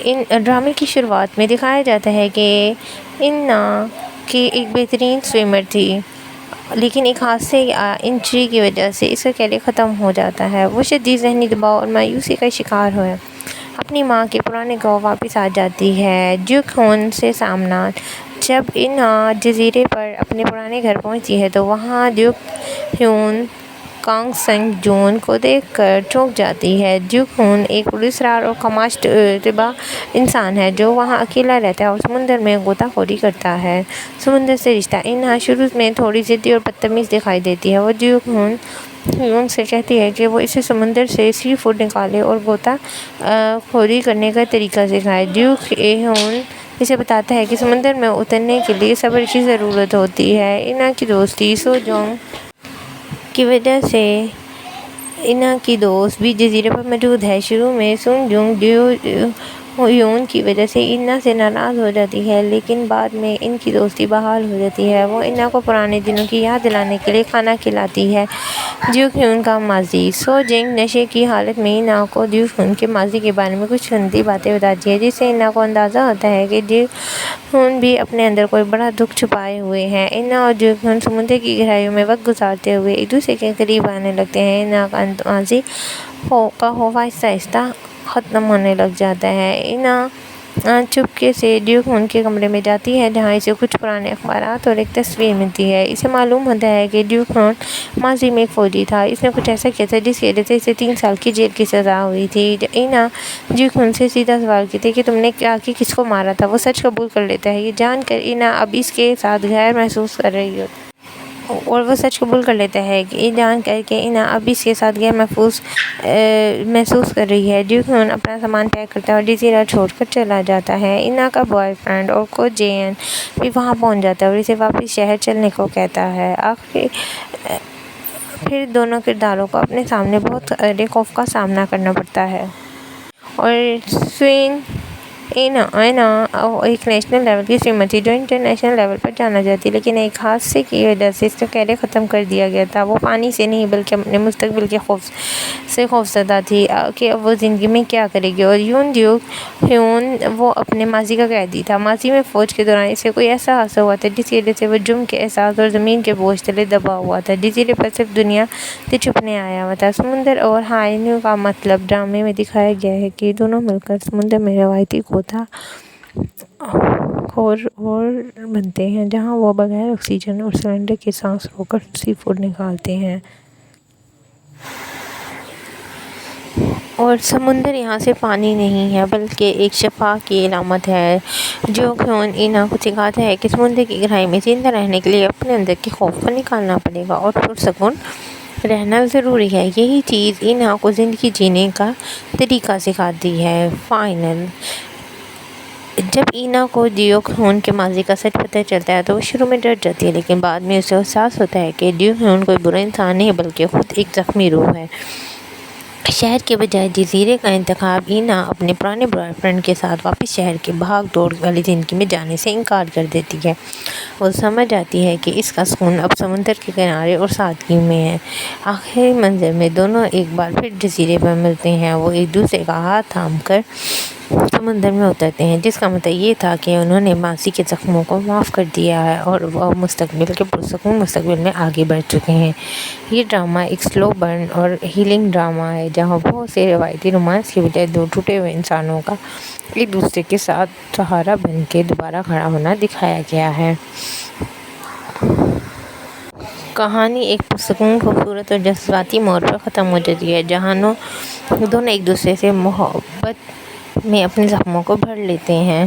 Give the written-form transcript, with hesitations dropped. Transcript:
ان ڈرامے کی شروعات میں دکھایا جاتا ہے کہ اینا کی ایک بہترین سوئمر تھی، لیکن ایک حادثے یا انجری کی وجہ سے اس کا کیریئر ختم ہو جاتا ہے۔ وہ شدید ذہنی دباؤ اور مایوسی کا شکار ہے۔ اپنی ماں کے پرانے گاؤں واپس آ جاتی ہے، ڈیوک ہیون سے سامنا۔ جب اینا جزیرے پر اپنے پرانے گھر پہنچتی ہے تو وہاں ڈیوک ہیون کانگ سنگ جون کو دیکھ کر چونک جاتی ہے۔ ڈیوک ہیون ایک پراسرار اور خاموش طبع انسان ہے جو وہاں اکیلا رہتا ہے اور سمندر میں غوطہ خوری کرتا ہے۔ سمندر سے رشتہ۔ اینا شروع میں تھوڑی ضدی اور بدتمیز دکھائی دیتی ہے۔ وہ ڈیوک ہیون سے کہتی ہے کہ وہ اسے سمندر سے سی فوڈ نکالے اور غوطہ خوری کرنے کا طریقہ سکھائے۔ ڈیوک ہیون اسے بتاتا ہے کہ سمندر میں اترنے کے لیے صبر کی ضرورت ہوتی ہے۔ اینا کی دوستی سو جونگ کی وجہ سے اینا کی دوست بھی جزیرے پر موجود ہے۔ شروع میں سو جونگ ڈیوک ہیون کی وجہ سے اینا سے ناراض ہو جاتی ہے، لیکن بعد میں ان کی دوستی بحال ہو جاتی ہے۔ وہ اینا کو پرانے دنوں کی یاد دلانے کے لیے کھانا کھلاتی ہے۔ ڈیوک ہیون کا ماضی۔ سو جونگ نشے کی حالت میں اینا کو ڈیوک ہیون کے ماضی کے بارے میں کچھ گندی باتیں بتاتی ہے، جس سے اینا کو اندازہ ہوتا ہے کہ ڈیوک ہیون بھی اپنے اندر کوئی بڑا دکھ چھپائے ہوئے ہیں۔ اینا اور ڈیوک ہیون سمندر کی گہرائیوں میں وقت گزارتے ہوئے ایک دوسرے کے قریب آنے لگتے ہیں۔ اینا کا ماضی کا خوف آہستہ آہستہ ختم ہونے لگ جاتا ہے۔ اینا چپکے سے ڈیوک ہیون کے کمرے میں جاتی ہے، جہاں اسے کچھ پرانے اخبارات اور ایک تصویر ملتی ہے۔ اسے معلوم ہوتا ہے کہ ڈیوک ہیون ماضی میں ایک فوجی تھا۔ اس نے کچھ ایسا کیا تھا جس کی وجہ سے اسے 3 سال کی جیل کی سزا ہوئی تھی۔ اینا ڈیوک ہیون سے سیدھا سوال کرتی ہے کہ تم نے کیا کہ کس کو مارا تھا۔ وہ سچ قبول کر لیتا ہے، یہ جان کر اینا اب اس کے ساتھ غیر محسوس کر رہی ہے۔ ڈیوک ہیون اپنا سامان پیک کرتا ہے اور جزیرہ چھوڑ کر چلا جاتا ہے۔ اینا کا بوائے فرینڈ اور کو جین بھی وہاں پہنچ جاتا ہے اور اسے واپس شہر چلنے کو کہتا ہے۔ پھر دونوں کرداروں کو اپنے سامنے بہت سارے خوف کا سامنا کرنا پڑتا ہے۔ اور اینا ایک نیشنل لیول کی سوئمر تھی جو انٹرنیشنل لیول پر جانا جاتی، لیکن ایک حادثے کی وجہ سے اس کا کیریئر ختم کر دیا گیا تھا۔ وہ پانی سے نہیں بلکہ اپنے مستقبل کے خوف سے خوفزدہ تھی کہ اب وہ زندگی میں کیا کرے گی۔ اور ڈیوک ہیون وہ اپنے ماضی کا قیدی تھا۔ ماضی میں فوج کے دوران اسے کوئی ایسا حادثہ ہوا تھا جس کی وجہ سے وہ جرم کے احساس اور زمین کے بوجھ تلے دبا ہوا تھا۔ جزیرے پر صرف دنیا سے چھپنے آیا ہوا تھا۔ سمندر اور ہائیو کا مطلب ڈرامے میں دکھایا گیا ہے کہ دونوں مل کر سمندر میں روایتی غوطہ خور بنتے ہیں، جہاں وہ بغیر آکسیجن اور سلنڈر کے سانس رو کر سی فوڈ نکالتے ہیں۔ اور سمندر یہاں صرف پانی نہیں ہے بلکہ ایک شفا کی علامت ہے۔ ڈیوک ہیون اینا کو سکھاتا ہے کہ سمندر کی گہرائی میں زندہ رہنے کے لیے اپنے اندر کے خوف کو نکالنا پڑے گا اور پرسکون رہنا ضروری ہے۔ یہی چیز اینا کو زندگی جینے کا طریقہ سکھاتی ہے۔ فائنل۔ جب اینا کو ڈیوک ہیون کے ماضی کا سچ پتہ چلتا ہے تو وہ شروع میں ڈر جاتی ہے، لیکن بعد میں اسے احساس ہوتا ہے کہ ڈیوک ہیون کوئی برا انسان نہیں بلکہ خود ایک زخمی روح ہے۔ شہر کے بجائے جزیرے کا انتخاب۔ اینا اپنے پرانے بوائے فرینڈ کے ساتھ واپس شہر کی بھاگ دوڑ والی زندگی میں جانے سے انکار کر دیتی ہے۔ وہ سمجھ جاتی ہے کہ اس کا سکون اب سمندر کے کنارے اور سادگی میں ہے۔ آخری منظر میں دونوں ایک بار پھر جزیرے پر ملتے ہیں۔ وہ ایک دوسرے کا ہاتھ تھام کر سمندر میں اترتے ہیں، جس کا مطلب یہ تھا کہ انہوں نے ماضی کے زخموں کو معاف کر دیا ہے اور وہ مستقبل کے پرسکون مستقبل میں آگے بڑھ چکے ہیں۔ یہ ڈرامہ ایک سلو برن اور ہیلنگ ڈرامہ ہے، جہاں بہت سے روایتی رومانس کے بجائے دو ٹوٹے ہوئے انسانوں کا ایک دوسرے کے ساتھ سہارا بن کے دوبارہ کھڑا ہونا دکھایا گیا ہے۔ کہانی ایک پرسکون، خوبصورت اور جذباتی موڑ پر ختم ہو جاتی ہے، جہاں دونوں ایک دوسرے سے محبت میں اپنے زخموں کو بھر لیتے ہیں۔